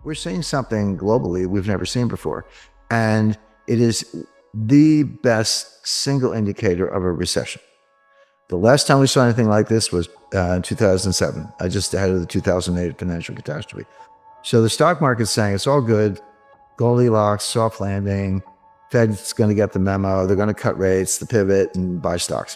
we're seeing something globally we've never seen before. And it is the best single indicator of a recession. The last time we saw anything like this was in 2007, just ahead of the 2008 financial catastrophe. So the stock market's saying it's all good, Goldilocks, soft landing, Fed's going to get the memo, they're going to cut rates, the pivot, and buy stocks.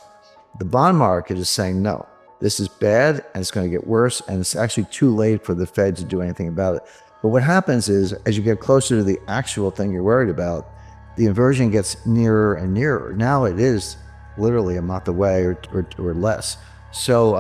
The bond market is saying no, this is bad and it's going to get worse, and it's actually too late for the Fed to do anything about it. But what happens is, as you get closer to the actual thing you're worried about, the inversion gets nearer and nearer. Now it is literally a month away or less. So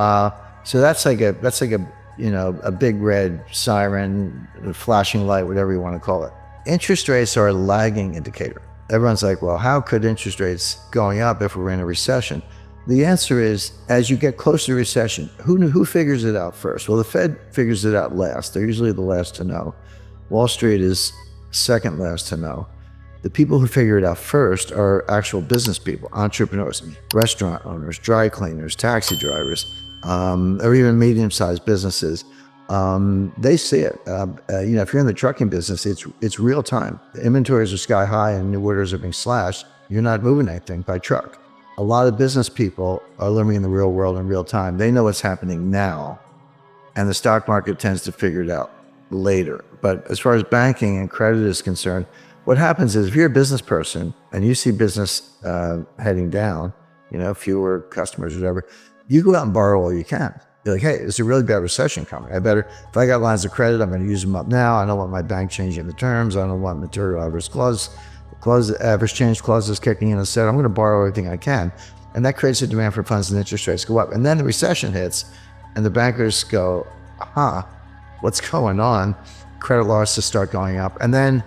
that's like a big red siren, flashing light, whatever you want to call it. Interest rates are a lagging indicator. Everyone's like, well, how could interest rates going up if we're in a recession? The answer is, as you get closer to recession, who figures it out first? Well, the Fed figures it out last. They're usually the last to know. Wall Street is second last to know. The people who figure it out first are actual business people, entrepreneurs, restaurant owners, dry cleaners, taxi drivers, or even medium-sized businesses. They see it. If you're in the trucking business, it's real time. The inventories are sky high and new orders are being slashed. You're not moving anything by truck. A lot of business people are living in the real world in real time. They know what's happening now, and the stock market tends to figure it out later. But as far as banking and credit is concerned, what happens is, if you're a business person and you see business heading down, fewer customers, whatever, you go out and borrow all you can. You're like, hey, there's a really bad recession coming. If I got lines of credit, I'm going to use them up now. I don't want my bank changing the terms. I don't want material average change clauses kicking in and said, I'm going to borrow everything I can. And that creates a demand for funds and interest rates go up. And then the recession hits and the bankers go, what's going on? Credit losses start going up. And then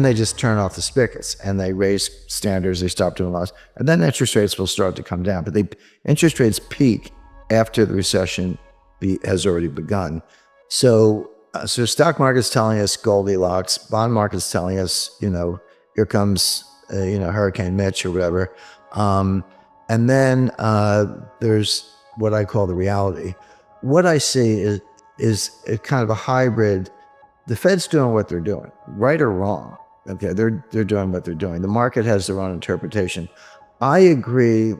they just turn off the spigots and they raise standards. They stop doing loss. And then interest rates will start to come down. But interest rates peak after the recession has already begun. So stock market's telling us Goldilocks, bond market's telling us, here comes, Hurricane Mitch or whatever. And then there's what I call the reality. What I see is a kind of a hybrid. The Fed's doing what they're doing, right or wrong. Okay, they're doing what they're doing. The market has their own interpretation. I agree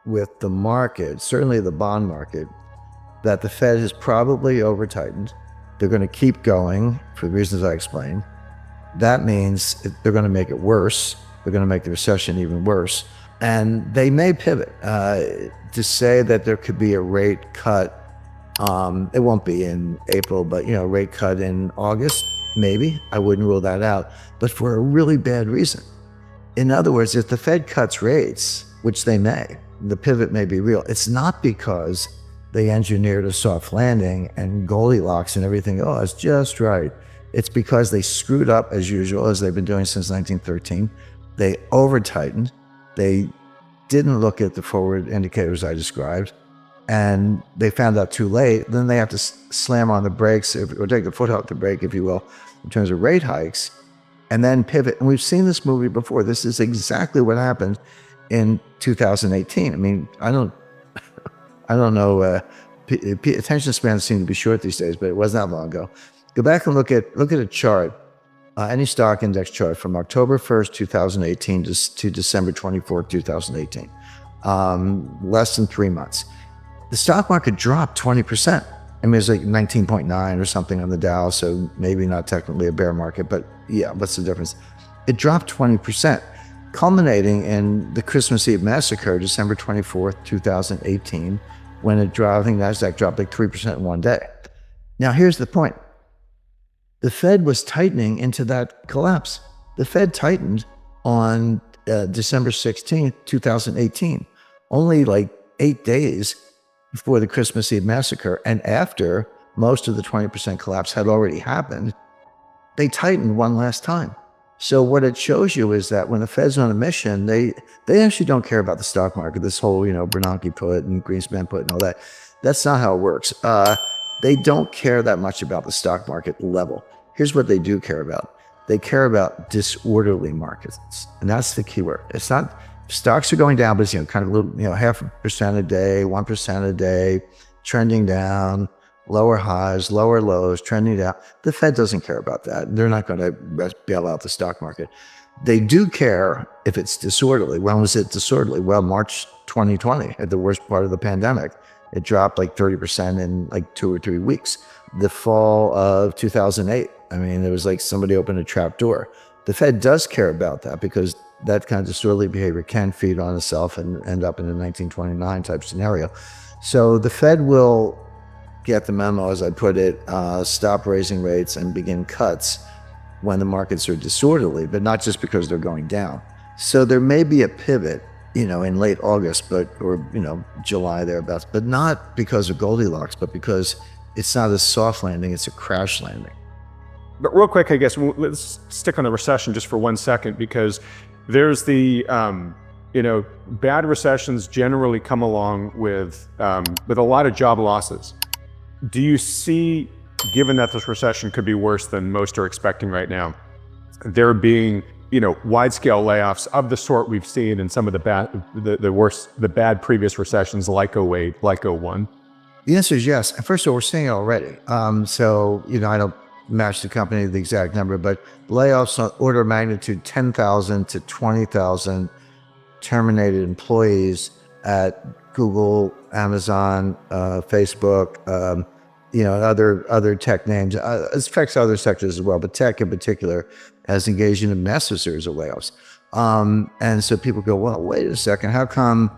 with the market, certainly the bond market, that the Fed has probably over-tightened. They're going to keep going for the reasons I explained. That means they're going to make it worse. They're going to make the recession even worse. And they may pivot to say that there could be a rate cut. It won't be in April, but rate cut in August, maybe. I wouldn't rule that out, but for a really bad reason. In other words, if the Fed cuts rates, which they may, the pivot may be real. It's not because they engineered a soft landing and Goldilocks and everything. Oh, it's just right. It's because they screwed up as usual, as they've been doing since 1913. They over-tightened. They didn't look at the forward indicators I described, and they found out too late. Then they have to slam on the brakes, or take the foot off the brake, if you will, in terms of rate hikes, and then pivot. And we've seen this movie before. This is exactly what happened in 2018. I mean, I don't know. Attention spans seem to be short these days, but it wasn't that long ago. Go back and look at a chart, any stock index chart from October 1st, 2018 to December 24th, 2018. Less than 3 months. The stock market dropped 20%. I mean, it's like 19.9 or something on the Dow, so maybe not technically a bear market, but yeah, what's the difference? It dropped 20%, culminating in the Christmas Eve massacre, December 24th, 2018, when I think NASDAQ dropped like 3% in one day. Now, here's the point. The Fed was tightening into that collapse. The Fed tightened on December 16th, 2018, only like 8 days before the Christmas Eve massacre, and after most of the 20% collapse had already happened. They tightened one last time. So what it shows you is that when the Fed's on a mission, they actually don't care about the stock market, this whole, Bernanke put and Greenspan put and all that. That's not how it works. They don't care that much about the stock market level. Here's what they do care about. They care about disorderly markets. And that's the key word. It's not, stocks are going down, but it's, kind of a little, 0.5% a day, 1% a day, trending down, lower highs, lower lows, trending down. The Fed doesn't care about that. They're not going to bail out the stock market. They do care if it's disorderly. When was it disorderly? Well, March 2020, at the worst part of the pandemic. It dropped like 30% in like 2 or 3 weeks. The fall of 2008, I mean, it was like somebody opened a trap door. The Fed does care about that because that kind of disorderly behavior can feed on itself and end up in a 1929 type scenario. So the Fed will get the memo, as I put it, stop raising rates and begin cuts when the markets are disorderly, but not just because they're going down. So there may be a pivot, in late August, or July thereabouts, but not because of Goldilocks, but because it's not a soft landing, it's a crash landing. But real quick, I guess, let's stick on the recession just for 1 second, because there's the, bad recessions generally come along with a lot of job losses. Do you see, given that this recession could be worse than most are expecting right now, there being, wide-scale layoffs of the sort we've seen in some of the bad previous recessions, like 08, like 01? The answer is yes. And first of all, we're seeing it already. I don't match the company the exact number, but layoffs on order of magnitude 10,000 to 20,000 terminated employees at Google, Amazon, Facebook, other tech names. It affects other sectors as well, but tech in particular has engaged in a massive series of layoffs. And so people go, well, wait a second, how come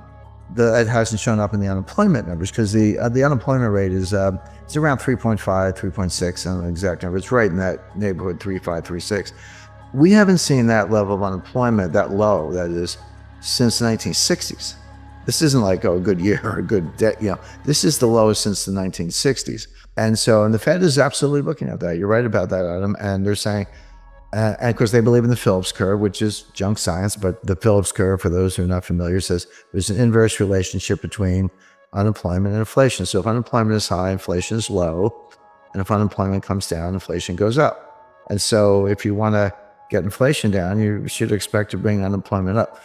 it hasn't shown up in the unemployment numbers? Because the unemployment rate is it's around 3.5, 3.6, I don't know the exact number. It's right in that neighborhood, 3.5, 3.6. We haven't seen that level of unemployment, that low, that is, since the 1960s. This isn't like, a good year or a good day, this is the lowest since the 1960s. And the Fed is absolutely looking at that. You're right about that, Adam. And they're saying, and of course they believe in the Phillips curve, which is junk science, but the Phillips curve, for those who are not familiar, says there's an inverse relationship between unemployment and inflation. So if unemployment is high, inflation is low. And if unemployment comes down, inflation goes up. And so if you want to get inflation down, you should expect to bring unemployment up.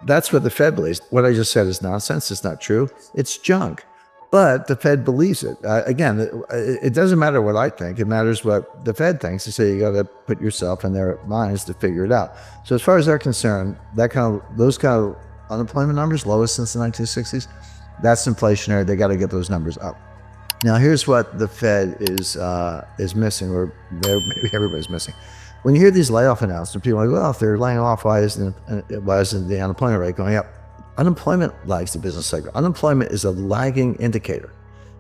That's what the Fed believes. What I just said is nonsense. It's not true. It's junk. But the Fed believes it. Again, it doesn't matter what I think. It matters what the Fed thinks. They say you got to put yourself in their minds to figure it out. So as far as they're concerned, those kind of unemployment numbers, lowest since the 1960s, that's inflationary. They got to get those numbers up. Now, here's what the Fed is missing, or maybe everybody's missing. When you hear these layoff announcements, people are like, well, if they're laying off, why isn't the unemployment rate going up? Unemployment lags the business cycle. Unemployment is a lagging indicator.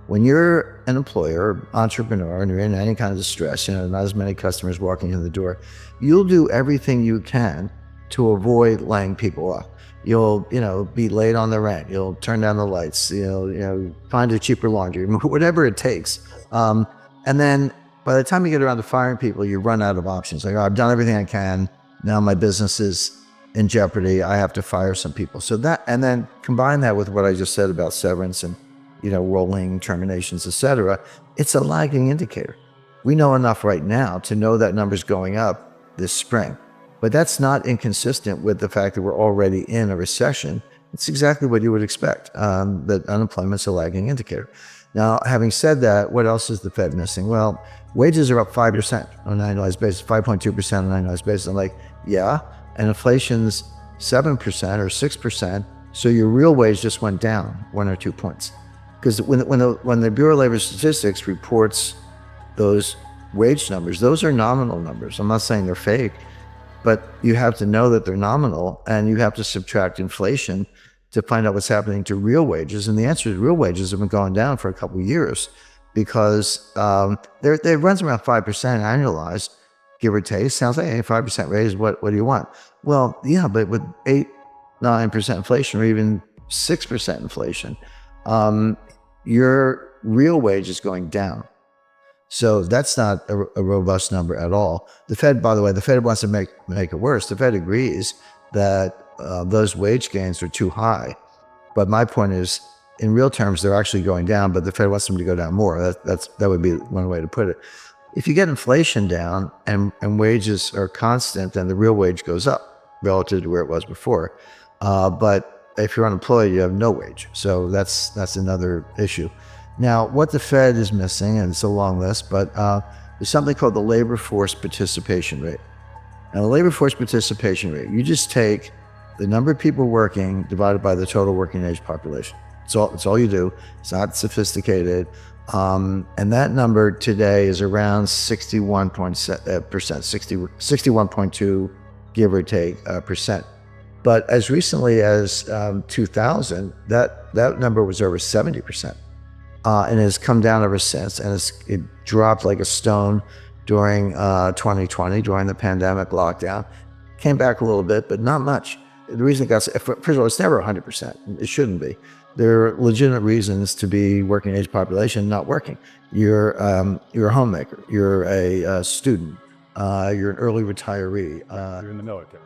When you're an employer, entrepreneur, and you're in any kind of distress, not as many customers walking in the door, you'll do everything you can to avoid laying people off. You'll, be late on the rent. You'll turn down the lights. Find a cheaper laundry, whatever it takes. And then by the time you get around to firing people, you run out of options. Like, I've done everything I can. Now my business is in jeopardy. I have to fire some people. So that, and then combine that with what I just said about severance and, rolling terminations, et cetera. It's a lagging indicator. We know enough right now to know that number's going up this spring, but that's not inconsistent with the fact that we're already in a recession. It's exactly what you would expect, that unemployment's a lagging indicator. Now, having said that, what else is the Fed missing? Well, wages are up 5% on an annualized basis, 5.2% on an annualized basis. I'm like, yeah, and inflation's 7% or 6%, so your real wage just went down 1 or 2 points. Because when the Bureau of Labor Statistics reports those wage numbers, those are nominal numbers. I'm not saying they're fake, but you have to know that they're nominal, and you have to subtract inflation to find out what's happening to real wages. And the answer is real wages have been going down for a couple of years because they runs around 5% annualized, give or take. Sounds like, hey, 5% raise, what do you want? Well, yeah, but with 8-9% inflation, or even 6% inflation, your real wage is going down. So that's not a robust number at all. The Fed, by the way, the Fed wants to make it worse. The Fed agrees that those wage gains are too high. But my point is, in real terms, they're actually going down, but the Fed wants them to go down more. That would be one way to put it. If you get inflation down and wages are constant, then the real wage goes up relative to where it was before. But if you're unemployed, you have no wage. So that's another issue. Now, what the Fed is missing, and it's a long list, but there's something called the labor force participation rate. Now, the labor force participation rate, you just take the number of people working divided by the total working age population. It's all you do. It's not sophisticated. And that number today is around 61%, 61.2, give or take, percent. But as recently as 2000, that number was over 70%. And has come down ever since, and it dropped like a stone during 2020, during the pandemic lockdown. Came back a little bit, but not much. The reason it got, first of all, it's never 100%. It shouldn't be. There are legitimate reasons to be working age population not working. You're a homemaker. You're a student. You're an early retiree. You're in the military.